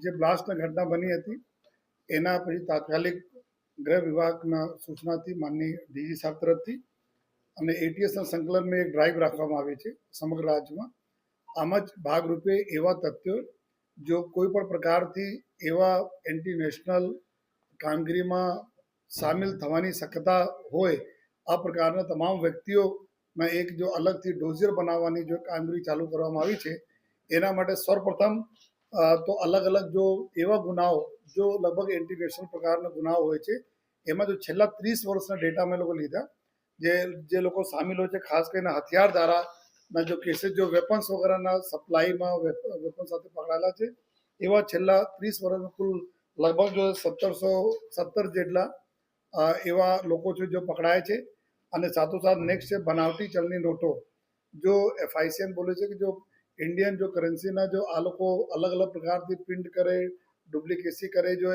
જે બ્લાસ્ટની ઘટના બની હતી એના પછી તાત્કાલિક ગૃહ વિભાગના સૂચનાથી માનની ડીજી સાહેબ તરફથી અને એટીએસના સંકલનમાં એક ડ્રાઈવ રાખવામાં આવી છે સમગ્ર રાજ્યમાં. આમ જ ભાગરૂપે એવા તથ્યો જો કોઈ પણ પ્રકારથી એવા એન્ટી નેશનલ કામગીરીમાં સામેલ થવાની શક્યતા હોય આ પ્રકારના તમામ વ્યક્તિઓના એક જો અલગથી ડોઝિયર બનાવવાની જો કામગીરી ચાલુ કરવામાં આવી છે. એના માટે સર્વપ્રથમ તો અલગ અલગ જો એવા ગુનાઓ જો લગભગ એન્ટી નેશનલ પ્રકારના ગુનાઓ હોય છે એમાં જો છેલ્લા 30 વર્ષના ડેટા અમે લોકો લીધા જે લોકો સામેલ હોય છે, ખાસ કરીને હથિયાર ધારાના જો કેસીસ જો વેપન્સ વગેરેના સપ્લાયમાં વેપન સાથે પકડાયેલા છે એવા છેલ્લા 30 વર્ષમાં કુલ લગભગ જો 1717 જેટલા એવા લોકો છે જો પકડાય છે. અને સાથોસાથ નેક્સ્ટ છે બનાવટી ચલણી નોટો. જો FICN બોલે છે કે જો ઇન્ડિયન જો કરન્સીના જો આ લોકો અલગ અલગ પ્રકારથી પ્રિન્ટ કરે, ડુપ્લિકેસી કરે જો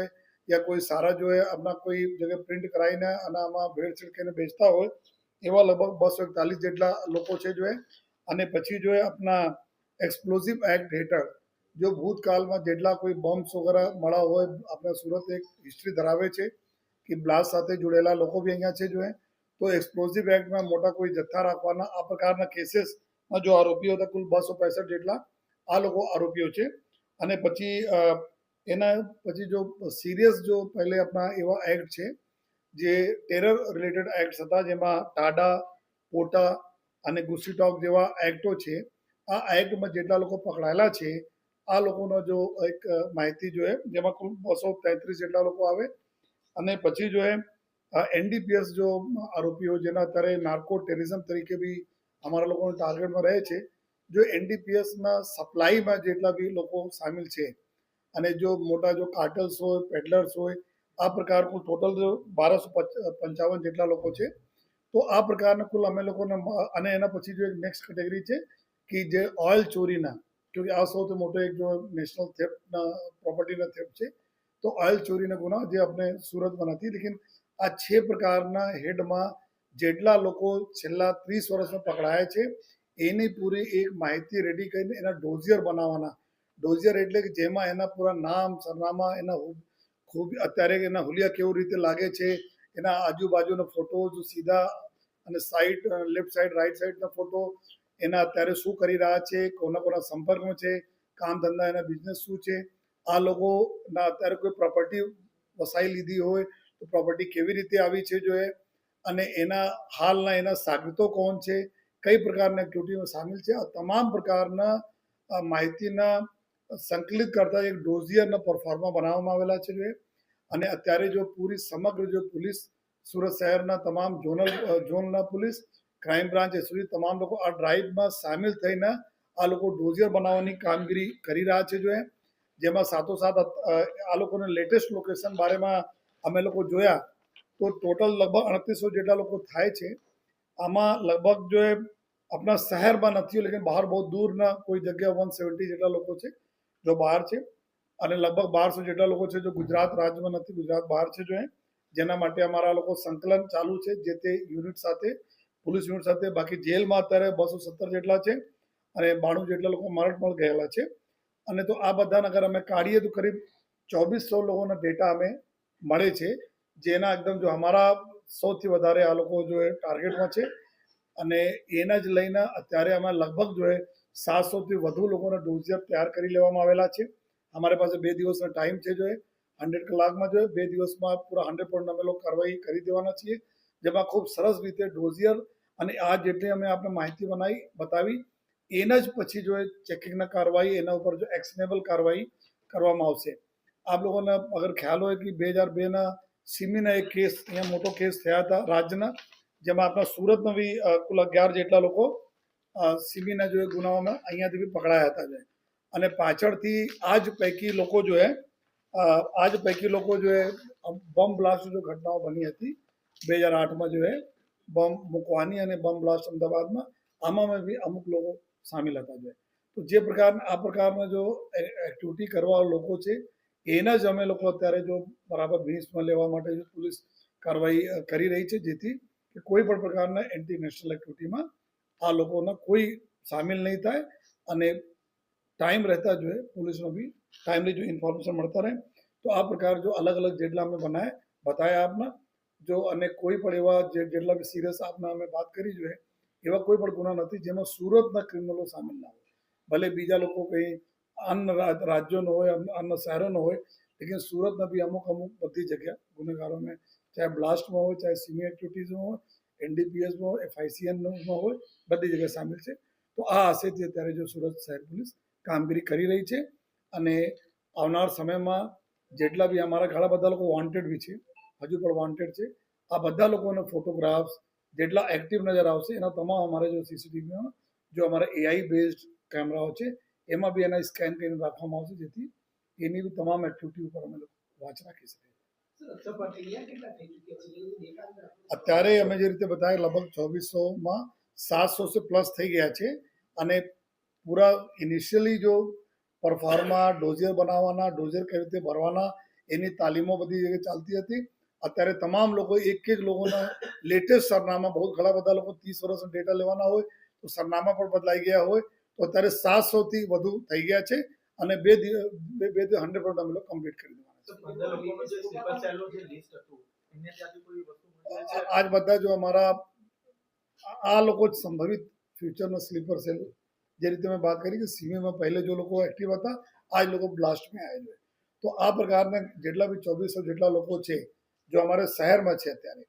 या कोई सारा जो है अपना कोई जगह प्रिंट कराઈને અને આમાં ભેળસેળ કરીને બેચતા હોય એવા લગભગ 241 જેટલા લોકો છે જો અને પછી જો આપણા એક્સપ્લોઝિવ એક્ટ હેઠળ જો ભૂતકાળમાં જેટલા કોઈ બોમ્બ્સ વગેરે મળ્યા હોય, આપણે સુરત એક હિસ્ટ્રી ધરાવે છે કે બ્લાસ્ટ સાથે જોડેલા લોકો બી અહીંયા છે જો તો એક્સપ્લોઝિવ એક્ટમાં મોટા કોઈ જથ્થા રાખવાના આ પ્રકારના કેસીસમાં જો આરોપીઓ હતા કુલ 265 જેટલા આ લોકો આરોપીઓ છે. અને પછી એના પછી જો સિરિયસ જો પહેલે આપણા એવા એક્ટ છે જે ટેરર રિલેટેડ એક્ટ હતા જેમાં ટાડા, પોટા અને ગુસ્સીટોક જેવા એક્ટો છે. આ એક્ટમાં જેટલા લોકો પકડાયેલા છે આ લોકોનો જો એક માહિતી જો જેમાં કુલ 233 જેટલા લોકો આવે. અને પછી જો NDPS જો આરોપીઓ જેના અત્યારે નાર્કો ટેરરિઝમ તરીકે બી અમારા લોકોના ટાર્ગેટમાં રહે છે. જો NDPSના સપ્લાયમાં જેટલા બી લોકો સામેલ છે અને જો મોટા જો કાર્ટલ્સ હોય, પેડલર્સ હોય આ પ્રકારનું ટોટલ જો 1255 જેટલા લોકો છે. તો આ પ્રકારના કુલ અમે લોકોને અને એના પછી જો એક નેક્સ્ટ કેટેગરી છે કે જે ઓઇલ ચોરીના, ક્યોંકि આ સૌથી મોટો એક જો નેશનલ થેફ્ટના પ્રોપર્ટીના થેફ્ટ છે. તો ઓઇલ ચોરીના ગુના જે આપણે સુરતમાં નથી, લેકિન આ 6 પ્રકારના હેડમાં જેટલા લોકો છેલ્લા 30 વર્ષમાં પકડાયા છે એની પૂરી એક માહિતી રેડી કરીને એના ડોઝિયર બનાવવાના. ડોઝિયર એટલે કે જેમાં એના પૂરા નામ, સરનામા, એના ખૂબ અત્યારે એના હુલિયા કેવી રીતે લાગે છે, એના આજુબાજુના ફોટોઝ સીધા અને સાઈડ, લેફ્ટ સાઈડ, રાઈટ સાઈડના ફોટો, એના અત્યારે શું કરી રહ્યા છે, કોના સંપર્કમાં છે, કામ ધંધા એના બિઝનેસ શું છે, આ લોકોના અત્યારે કોઈ પ્રોપર્ટી વસાઈ લીધી હોય તો પ્રોપર્ટી કેવી રીતે આવી છે જો અને એના હાલના એના સાગરીતો કોણ છે, કઈ પ્રકારના એક્ટિવિટીમાં સામેલ છે, આ તમામ પ્રકારના માહિતીના સંકલિત કરતા એક ડોઝિયરના પરફોર્મા બનાવવામાં આવેલા છે. અને અત્યારે જો પૂરી સમગ્ર જો પોલીસ સુરત શહેરના તમામ ઝોનના પોલીસ, ક્રાઇમ બ્રાન્ચ સુધી તમામ લોકો આ ડ્રાઈવમાં સામેલ થઈને આ લોકો ડોઝિયર બનાવવાની કામગીરી કરી રહ્યા છે જો જેમાં સાથોસાથ આ લોકોને લેટેસ્ટ લોકેશન બારેમાં અમે લોકો જોયા તો ટોટલ લગભગ 3800 જેટલા લોકો થાય છે. આમાં લગભગ જો આપણા શહેરમાં નથી લેકિન બહાર બહુ દૂરના કોઈ જગ્યા 170 જેટલા લોકો છે જો બહાર છે. અને લગભગ 1200 જેટલા લોકો છે જો ગુજરાત રાજ્યમાં નથી, ગુજરાત બહાર છે જો જેના માટે અમારા લોકો સંકલન ચાલુ છે જે તે યુનિટ સાથે, પોલીસ યુનિટ સાથે. બાકી જેલમાં અત્યારે 217 જેટલા છે અને 92 જેટલા લોકો મરણ ગયેલા છે. અને તો આ બધાના અગર અમે કાઢીએ તો કરીબ 2400 લોકોના ડેટા અમે મળે છે જેના એકદમ જો અમારા સૌથી વધારે આ લોકો જો ટાર્ગેટમાં છે. અને એના જ લઈને અત્યારે અમે લગભગ જો 700થી વધુ લોકોના ડોઝિયર તૈયાર કરી લેવામાં આવેલા છે. અમારી પાસે 2 દિવસનો ટાઈમ છે જો 100 કલાકમાં જો 2 દિવસમાં પૂરા 100% અમે લોકો કાર્યવાહી કરી દેવાના છીએ જેમાં ખૂબ સરસ રીતે ડોઝિયર અને આ જેટલી અમે આપણે માહિતી બતાવી એના જ પછી જો ચેકિંગના કાર્યવાહી એના ઉપર જો એક્શનેબલ કાર્યવાહી કરવામાં આવશે. આપ લોકોને અગર ખ્યાલ હોય કે 2002ના સિમીના એક કેસ, અહીંયા મોટો કેસ થયા હતા રાજ્યના, જેમાં આપણા સુરતમાં બી કુલ 11 જેટલા લોકો સિમીના જો ગુનાઓમાં અહીંયાથી બી પકડાયા હતા. અને પાછળથી આ જ પૈકી લોકો જો બોમ્બ બ્લાસ્ટ જો ઘટનાઓ બની હતી 2008માં જો બોમ્બ મૂકવાની અને બોમ્બ બ્લાસ્ટ અમદાવાદમાં, આમાં બી અમુક લોકો સામેલ હતા જો. તો જે આ પ્રકારના જો એક્ટિવિટી કરવા લોકો છે એના જ અમે લોકો અત્યારે જો બરાબર ભેંસમાં લેવા માટે જો પોલીસ કાર્યવાહી કરી રહી છે જેથી કે કોઈ પણ પ્રકારના એન્ટી નેશનલ એક્ટિવિટીમાં આ લોકોના કોઈ સામેલ નહીં થાય અને ટાઈમ રહેતા જોઈએ પોલીસનો બી टाइमली जो इन्फॉर्मेशन મળતા રહે. તો આ પ્રકાર જો અલગ અલગ જેટલા અમે બનાવે બતાવ્યા આપના જો અને કોઈ પણ એવા જેટલા બી સિરિયસ આપના અમે વાત કરી જોઈએ એવા કોઈ પણ ગુના નથી જેમાં સુરતના ક્રિમિનલો સામેલ ના હોય. ભલે બીજા લોકો કંઈ અન્ય રાજ્યોનો હોય અન્ય શહેરોનો હોય લેकिन સુરતના બી અમુક બધી જગ્યા ગુનેગારોને ચાહે બ્લાસ્ટમાં હોય ચાહે સિમી એક્ટિવિટીઝમાં હોય એનડીપીએસમાં હોય એફઆઈસીએનમાં હોય બધી જગ્યાએ સામેલ છે. તો આ આશયથી અત્યારે જો સુરત શહેર પોલીસ કામગીરી કરી રહી છે અને આવનાર સમયમાં જેટલા બી અમારા ઘણા બધા લોકો વોન્ટેડ બી છે હજુ પણ વોન્ટેડ છે આ બધા લોકોના ફોટોગ્રાફ્સ જેટલા એક્ટિવ નજર આવશે એના તમામ અમારે જો સીસીટીવીમાં જો અમારા એઆઈ બેઝડ કેમેરાઓ છે એમાં બી એના સ્કેન કરીને રાખવામાં આવશે જેથી એની બી તમામ એક્ટિવિટી ઉપર અમે લોકો વોચ રાખી શકીએ. અત્યારે અમે જે રીતે બતાવ્યા લગભગ 2400માં 700 से પ્લસ થઈ ગયા છે અને પૂરા ઇનિશિયલી જો પરફોર્મા ડોઝિયર બનાવવાના ડોઝિયર કઈ રીતે ભરવાના એની તાલીમો બધી જગ્યાએ ચાલતી હતી. અત્યારે તમામ લોકો એક એક લોકોના લેટેસ્ટ સરનામા બહુ ઘણા બધા લોકો 30 વર્ષનો ડેટા લેવાના હોય તો સરનામા પણ બદલાઈ ગયા હોય તો અત્યારે 700 થી વધુ થઈ ગયા છે અને 100% અમે લોકો કમ્પ્લીટ કરી દેવાના. આજ બધા જો અમારા આ લોકો જ સંભવિત ફ્યુચરના સ્લીપર સેલ જે રીતે મેં વાત કરી કે સીમીમાં પહેલે જો લોકો એક્ટિવ હતા આજ લોકો બ્લાસ્ટમાં આવેલો તો આ પ્રકારના જેટલા બી 2400 જેટલા લોકો છે જો અમારે શહેરમાં છે અત્યારે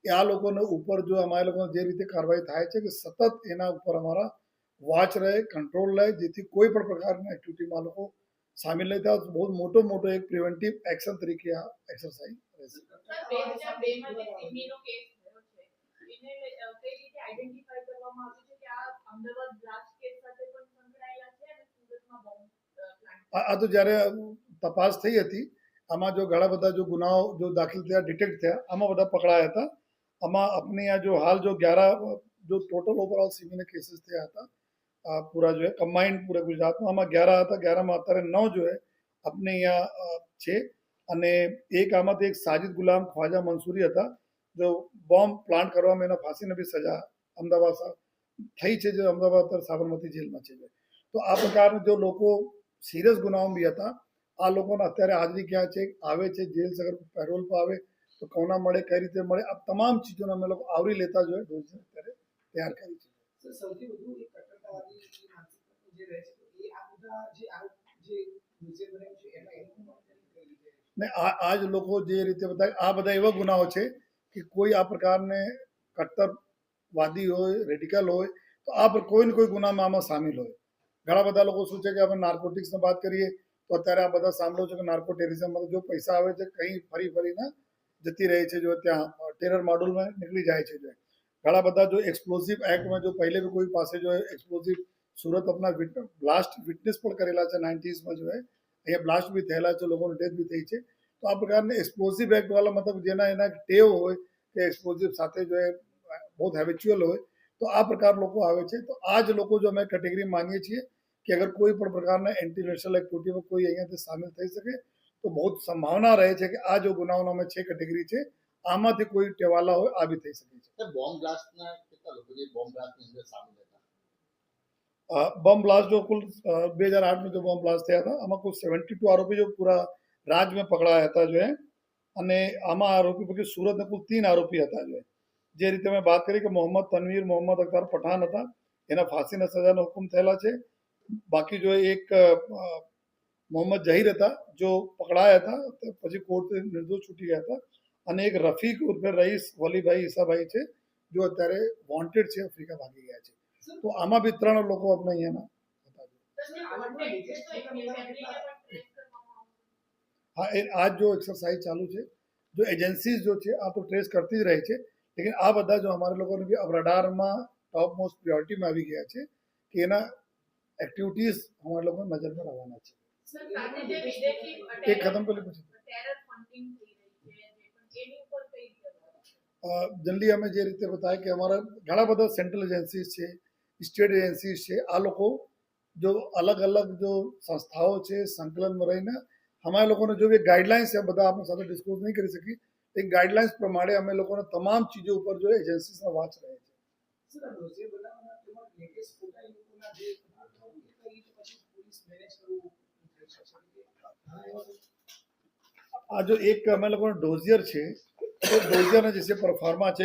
એ આ લોકોને ઉપર જો અમારા લોકો જે રીતે કાર્યવાહી થાય છે કે સતત એના ઉપર અમારા વોચ રહે કંટ્રોલ રહે જેથી કોઈ પણ પ્રકારના એક્ટિવિટીમાં લોકો સામેલ નહીં થાય. બહુ મોટો એક પ્રિવેન્ટિવ એક્શન તરીકે આ એક્સરસાઇઝ રહેશે. આ તો જ્યારે તપાસ થઈ હતી આમાં જો ઘણા બધા જો ગુનાઓ જો દાખલ થયા ડિટેક્ટ થયા આમાં બધા પકડાયા હતા. આમાં अपने यहाँ जो हाल जो 11 जो टोटल ओवरऑल सीमिने केसेस થયા હતા पूरा जो है कम्बाइंड पूरे गुजरातમાં આમાં 11 હતા 11માં અત્યારે 9 जो है अपने यहाँ છે અને એક આમાંથી એક સાજિદ ગુલામ ખ્વાજા મંસૂરી હતા જો બોમ્બ પ્લાન્ટ કરવામાં એના ફાંસીની બી સજા અમદાવાદ થઈ છે જે અમદાવાદ સાબરમતી જેલમાં છે. તો આ પ્રકારના જો લોકો સિરિયસ ગુનાઓમાં બી હતા આ લોકોને અત્યારે હાજરી ક્યાં છે આવે છે જેલ અગર પેરોલ પર આવે તો કોના મળે કઈ રીતે મળે આ તમામ ચીજોને અમે લોકો આવરી લેતા જોઈએ ડોઝ અત્યારે તૈયાર કરી છે. સૌથી વધુ એક કટ્ટરતાવાદી માનસિકતા જે રહે છે એ આ બધા જે મ્યુઝિયમ બનાવ્યું છે એમાં ને આજ લોકો જે રીતે બતાવે આ બધા એવા ગુનાઓ છે કે કોઈ આ પ્રકારને કટ્ટરવાદી હોય રેડિકલ હોય તો આ પર કોઈ ને કોઈ ગુનામાં આમાં સામેલ હોય. ઘણા બધા લોકો શું છે કે આપણે નાર્કોટિક્સની વાત કરીએ તો અત્યારે આ બધા સાંભળો છો કે નાર્કો ટેરરિઝમમાં જો પૈસા આવે છે કંઈ ફરીને જતી રહે છે જો ત્યાં ટેરર મોડ્યુલમાં નીકળી જાય છે. ઘણા બધા જો એક્સપ્લોઝિવ એક્ટમાં જો પહેલે બી કોઈ પાસે જો એક્સપ્લોઝિવ સુરત अपना બ્લાસ્ટ વિટનેસ પણ કરેલા છે 90sમાં જો અહીંયા બ્લાસ્ટ બી થયેલા છે લોકોની ડેથ બી થઈ છે. તો આ પ્રકારના એક્સપ્લોઝિવ એક્ટવાળા મતલબ જેના એના ટેવ હોય કે એક્સપ્લોઝિવ સાથે જો બહુ હેબિચ્યુઅલ હોય તો આ પ્રકાર લોકો આવે છે. તો આ જ લોકો જો અમે કેટેગરી માનીએ છીએ કે અગર કોઈ પણ પ્રકારના એન્ટી નેશનલ એક્ટિવિટીમાં કોઈ અહીંયાથી સામેલ થઈ શકે તો બહુ સંભાવના રહે છે કે આ જો ગુનાઓનો અમે 6 કેટેગરી છે આમાંથી કોઈ ટેવાલા હોય આ બી થઈ શકે છે. બોમ્બ બ્લાસ્ટના કેટલા લોકો જે બોમ્બ બ્લાસ્ટની અંદર સામેલ હતા? बम ब्लास्ट जो कुल 2008 में जो बम ब्लास्ट થયા હતા આમાં કુલ 72 આરોપી जो पूरा राज्य में पकड़ाया હતા जो है અને આમાં આરોપી પૈકી સુરતના કુલ 3 આરોપી હતા जो જે રીતે મેં વાત કરી કે મોહમ્મદ તનવીર મોહમ્મદ અખ્તર પઠાણ હતા એના ફાંસીના સજાનો હુકમ થયેલા છે. બાકી જો એક મોહમ્મદ જહીર હતા જો પકડાયા હતા પછી કોર્ટથી નિર્દોષ છૂટી ગયા હતા અને એક રફીક ઉર્ફે રઈસ વલીભાઈ ઈસાભાઈ છે જો અત્યારે વોન્ટેડ છે આફ્રિકા ભાગી ગયા છે. તો આમાં બી 3 લોકો આપણે અહીંયાના હા આજ જો એક્સરસાઇઝ ચાલુ છે જો એજન્સીઝ જો છે આ તો ટ્રેસ કરતી જ રહે છે લેकिन આ બધા જો અમારે લોકોને બી રડારમાં ટોપ મોસ્ટ પ્રાયોરિટીમાં આવી ગયા છે કે એના એક્ટિવિટીઝ અમારા લોકો નજરમાં આવવાના છે. એક ખતમ કરી પછી જલ્દી અમે જે રીતે બતાવ્યા કે અમારા ઘણા બધા સેન્ટ્રલ એજન્સીઝ છે સ્ટેટ એજન્સીઝ છે આ લોકો જો અલગ અલગ જો સંસ્થાઓ છે સંકલનમાં રહીને અમારા લોકોને જો ગાઈડલાઇન્સ છે બધા આપણી સાથે ડિસ્કસ નહીં કરી શકી એ ગાઈડલાઇન્સ પ્રમાણે અમે લોકોને તમામ ચીજો ઉપર જો એજન્સીસના વાંચ રહે છે. આ જો એક અમે લોકોનો ડોઝિયર છે તો ડોઝિયર જે છે પરફોર્મા છે